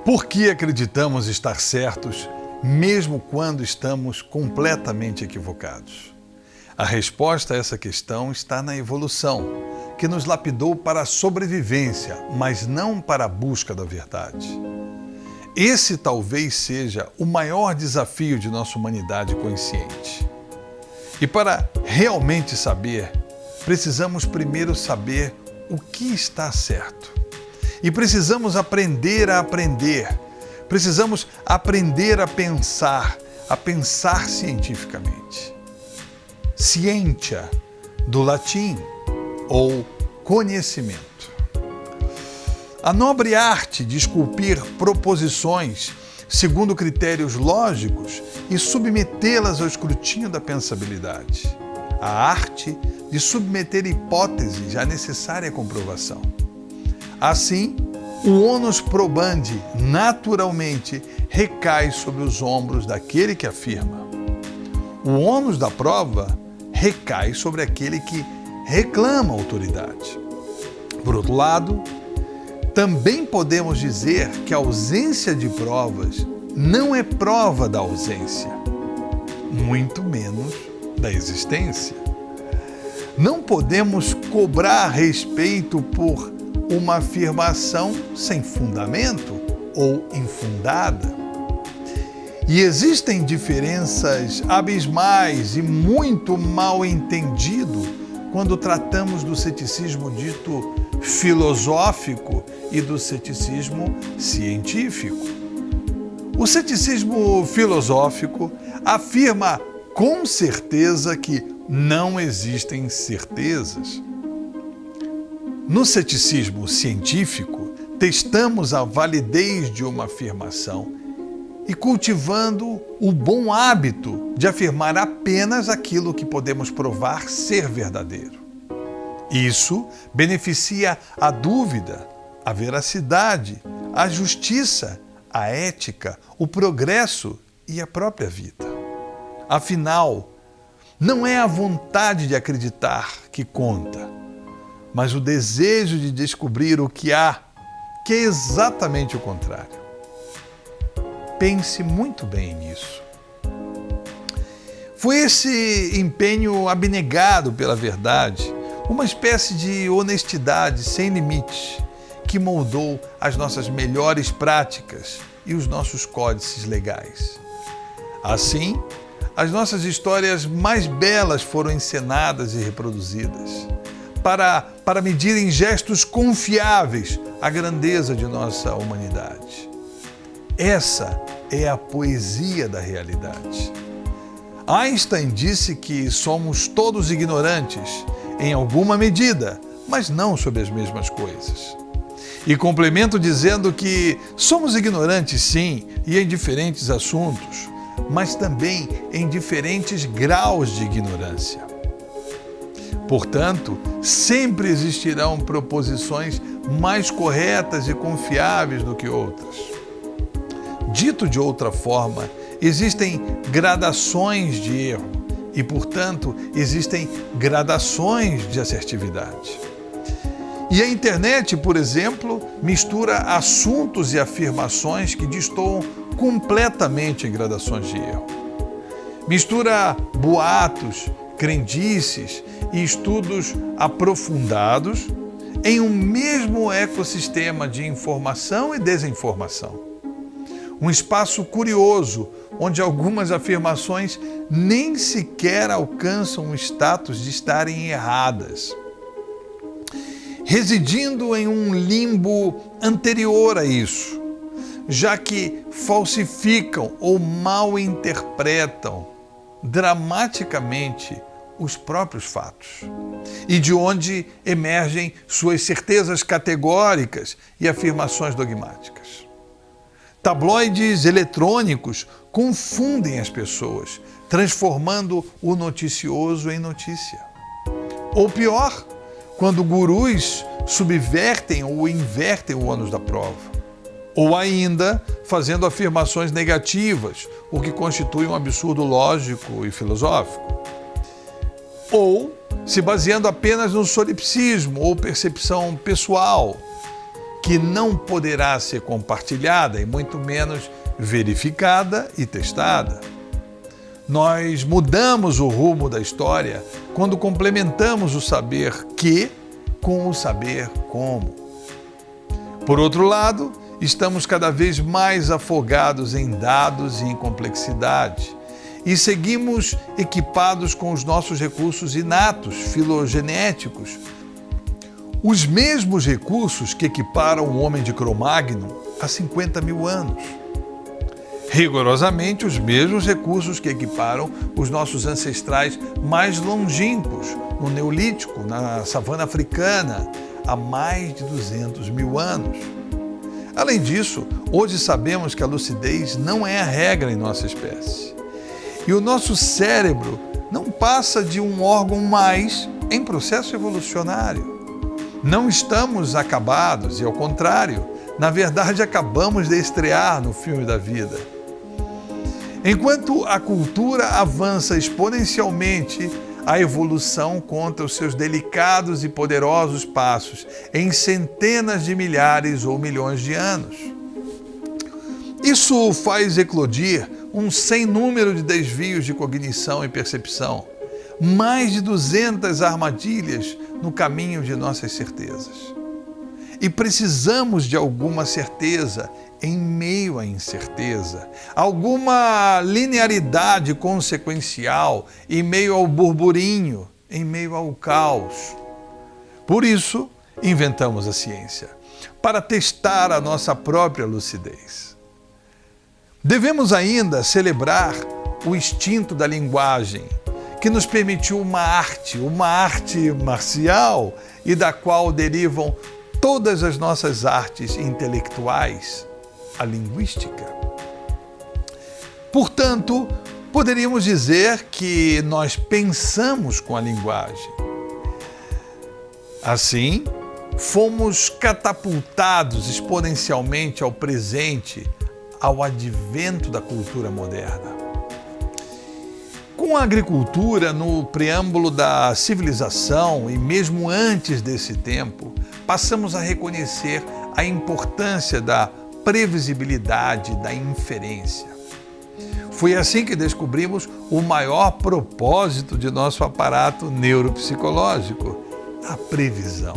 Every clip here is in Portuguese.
Por que acreditamos estar certos, mesmo quando estamos completamente equivocados? A resposta a essa questão está na evolução, que nos lapidou para a sobrevivência, mas não para a busca da verdade. Esse talvez seja o maior desafio de nossa humanidade consciente. E para realmente saber, precisamos primeiro saber o que está certo. E precisamos aprender a aprender. Precisamos aprender a pensar cientificamente. Scientia, do latim, ou conhecimento. A nobre arte de esculpir proposições segundo critérios lógicos e submetê-las ao escrutínio da pensabilidade. A arte de submeter hipóteses à necessária comprovação. Assim, o onus probandi, naturalmente, recai sobre os ombros daquele que afirma. O ônus da prova recai sobre aquele que reclama autoridade. Por outro lado, também podemos dizer que a ausência de provas não é prova da ausência, muito menos da existência. Não podemos cobrar respeito por uma afirmação sem fundamento ou infundada. E existem diferenças abismais e muito mal entendido quando tratamos do ceticismo dito filosófico e do ceticismo científico. O ceticismo filosófico afirma com certeza que não existem certezas. No ceticismo científico, testamos a validez de uma afirmação e cultivando o bom hábito de afirmar apenas aquilo que podemos provar ser verdadeiro. Isso beneficia a dúvida, a veracidade, a justiça, a ética, o progresso e a própria vida. Afinal, não é a vontade de acreditar que conta, mas o desejo de descobrir o que há, que é exatamente o contrário. Pense muito bem nisso. Foi esse empenho abnegado pela verdade, uma espécie de honestidade sem limites, que moldou as nossas melhores práticas e os nossos códices legais. Assim, as nossas histórias mais belas foram encenadas e reproduzidas, para medir em gestos confiáveis a grandeza de nossa humanidade. Essa é a poesia da realidade. Einstein disse que somos todos ignorantes, em alguma medida, mas não sobre as mesmas coisas. E complemento dizendo que somos ignorantes sim, e em diferentes assuntos, mas também em diferentes graus de ignorância. Portanto, sempre existirão proposições mais corretas e confiáveis do que outras. Dito de outra forma, existem gradações de erro e, portanto, existem gradações de assertividade. E a internet, por exemplo, mistura assuntos e afirmações que destoam completamente em gradações de erro. Mistura boatos, crendices e estudos aprofundados em um mesmo ecossistema de informação e desinformação. Um espaço curioso, onde algumas afirmações nem sequer alcançam o status de estarem erradas, residindo em um limbo anterior a isso, já que falsificam ou mal interpretam dramaticamente os próprios fatos, e de onde emergem suas certezas categóricas e afirmações dogmáticas. Tabloides eletrônicos confundem as pessoas, transformando o noticioso em notícia. Ou pior, quando gurus subvertem ou invertem o ônus da prova. Ou ainda, fazendo afirmações negativas, o que constitui um absurdo lógico e filosófico. Ou se baseando apenas no solipsismo ou percepção pessoal, que não poderá ser compartilhada e muito menos verificada e testada. Nós mudamos o rumo da história quando complementamos o saber que com o saber como. Por outro lado, estamos cada vez mais afogados em dados e em complexidade e seguimos equipados com os nossos recursos inatos, filogenéticos, os mesmos recursos que equiparam o homem de Cro-Magnon há 50 mil anos. Rigorosamente os mesmos recursos que equiparam os nossos ancestrais mais longínquos no Neolítico, na savana africana, há mais de 200 mil anos. Além disso, hoje sabemos que a lucidez não é a regra em nossa espécie. E o nosso cérebro não passa de um órgão mais em processo evolucionário. Não estamos acabados e, ao contrário, na verdade, acabamos de estrear no filme da vida. Enquanto a cultura avança exponencialmente, a evolução conta os seus delicados e poderosos passos em centenas de milhares ou milhões de anos. Isso faz eclodir um sem número de desvios de cognição e percepção, mais de 200 armadilhas no caminho de nossas certezas. E precisamos de alguma certeza em meio à incerteza, alguma linearidade consequencial em meio ao burburinho, em meio ao caos. Por isso, inventamos a ciência, para testar a nossa própria lucidez. Devemos ainda celebrar o instinto da linguagem, que nos permitiu uma arte marcial e da qual derivam todas as nossas artes intelectuais, a linguística. Portanto, poderíamos dizer que nós pensamos com a linguagem. Assim, fomos catapultados exponencialmente ao presente, ao advento da cultura moderna. Com a agricultura no preâmbulo da civilização e mesmo antes desse tempo, passamos a reconhecer a importância da previsibilidade, da inferência. Foi assim que descobrimos o maior propósito de nosso aparato neuropsicológico, a previsão.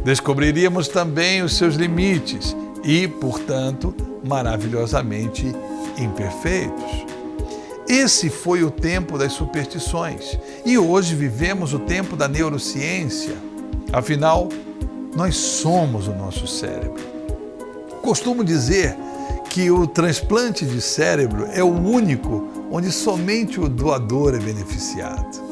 Descobriríamos também os seus limites e, portanto, maravilhosamente imperfeitos. Esse foi o tempo das superstições e hoje vivemos o tempo da neurociência. Afinal, nós somos o nosso cérebro. Costumo dizer que o transplante de cérebro é o único onde somente o doador é beneficiado.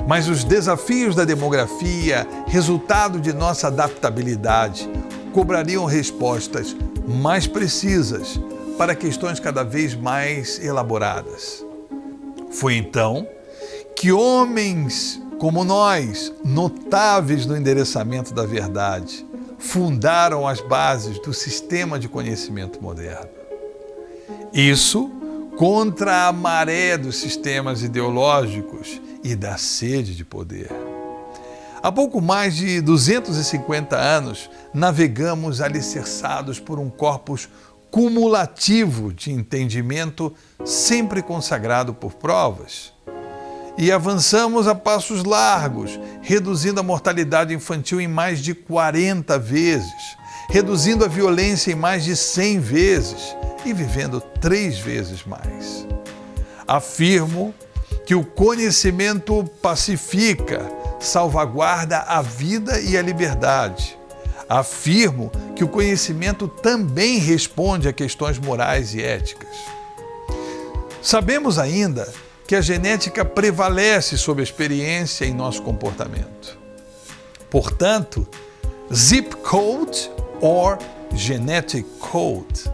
Mas os desafios da demografia, resultado de nossa adaptabilidade, cobrariam respostas mais precisas para questões cada vez mais elaboradas. Foi então que homens como nós, notáveis no endereçamento da verdade, fundaram as bases do sistema de conhecimento moderno. Isso contra a maré dos sistemas ideológicos e da sede de poder. Há pouco mais de 250 anos, navegamos alicerçados por um corpus cumulativo de entendimento sempre consagrado por provas. E avançamos a passos largos, reduzindo a mortalidade infantil em mais de 40 vezes, reduzindo a violência em mais de 100 vezes e vivendo 3 vezes mais. Afirmo que o conhecimento pacifica, salvaguarda a vida e a liberdade. Afirmo que o conhecimento também responde a questões morais e éticas. Sabemos ainda que a genética prevalece sobre a experiência em nosso comportamento. Portanto, zip code or genetic code.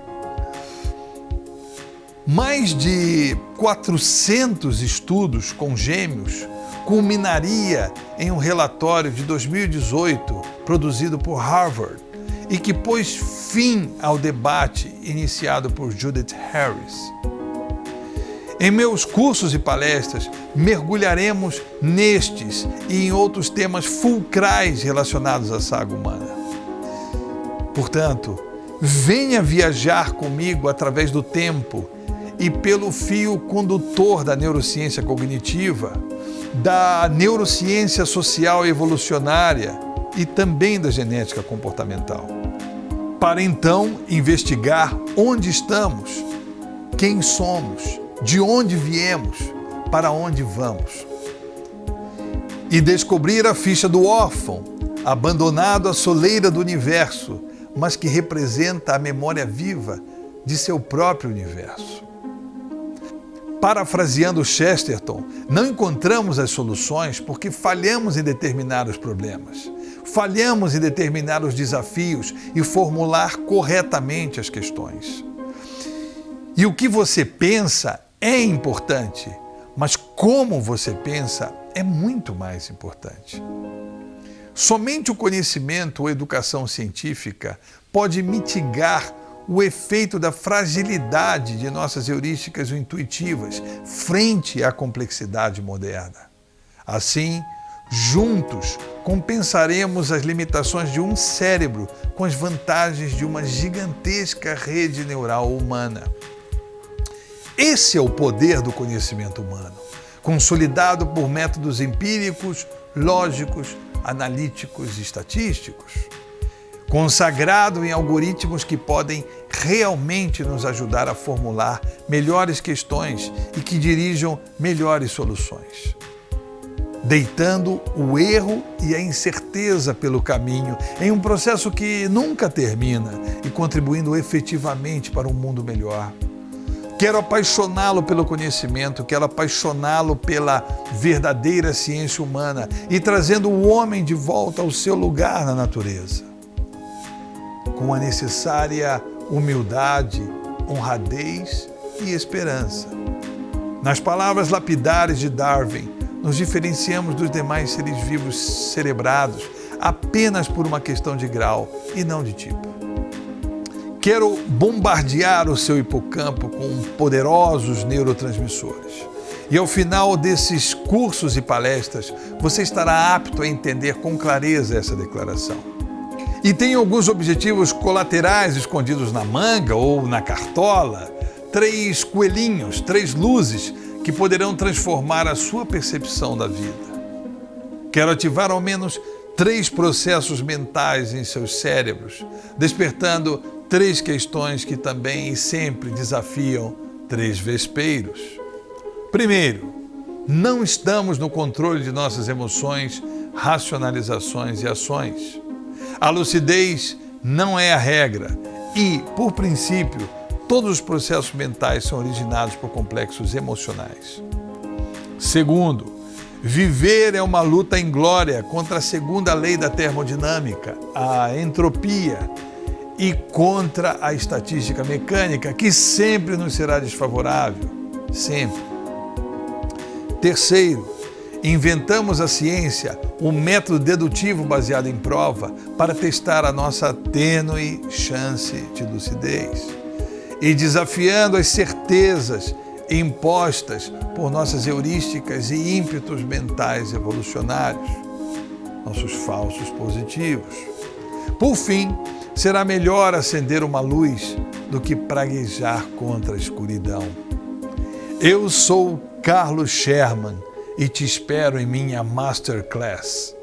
Mais de 400 estudos com gêmeos culminaria em um relatório de 2018 produzido por Harvard e que pôs fim ao debate iniciado por Judith Harris. Em meus cursos e palestras, mergulharemos nestes e em outros temas fulcrais relacionados à saga humana. Portanto, venha viajar comigo através do tempo e pelo fio condutor da neurociência cognitiva, da neurociência social evolucionária e também da genética comportamental, para então investigar onde estamos, quem somos, de onde viemos, para onde vamos. E descobrir a ficha do órfão, abandonado à soleira do universo, mas que representa a memória viva de seu próprio universo. Parafraseando Chesterton, não encontramos as soluções porque falhamos em determinar os problemas, falhamos em determinar os desafios e formular corretamente as questões. E o que você pensa é importante, mas como você pensa é muito mais importante. Somente o conhecimento ou educação científica pode mitigar o efeito da fragilidade de nossas heurísticas intuitivas frente à complexidade moderna. Assim, juntos, compensaremos as limitações de um cérebro com as vantagens de uma gigantesca rede neural humana. Esse é o poder do conhecimento humano, consolidado por métodos empíricos, lógicos, analíticos e estatísticos, consagrado em algoritmos que podem realmente nos ajudar a formular melhores questões e que dirijam melhores soluções, deitando o erro e a incerteza pelo caminho em um processo que nunca termina e contribuindo efetivamente para um mundo melhor. Quero apaixoná-lo pelo conhecimento, quero apaixoná-lo pela verdadeira ciência humana e trazendo o homem de volta ao seu lugar na natureza, com a necessária humildade, honradez e esperança. Nas palavras lapidares de Darwin, nos diferenciamos dos demais seres vivos cerebrados apenas por uma questão de grau e não de tipo. Quero bombardear o seu hipocampo com poderosos neurotransmissores. E ao final desses cursos e palestras, você estará apto a entender com clareza essa declaração. E tem alguns objetivos colaterais escondidos na manga ou na cartola, 3 coelhinhos, 3 luzes que poderão transformar a sua percepção da vida. Quero ativar ao menos 3 processos mentais em seus cérebros, despertando 3 questões que também e sempre desafiam 3 vespeiros. Primeiro, não estamos no controle de nossas emoções, racionalizações e ações. A lucidez não é a regra e, por princípio, todos os processos mentais são originados por complexos emocionais. Segundo, viver é uma luta inglória contra a segunda lei da termodinâmica, a entropia, e contra a estatística mecânica, que sempre nos será desfavorável, sempre. Terceiro, inventamos a ciência, o método dedutivo baseado em prova, para testar a nossa tênue chance de lucidez. E desafiando as certezas impostas por nossas heurísticas e ímpetos mentais evolucionários, nossos falsos positivos. Por fim, será melhor acender uma luz do que praguejar contra a escuridão. Eu sou Carlos Sherman e te espero em minha Masterclass.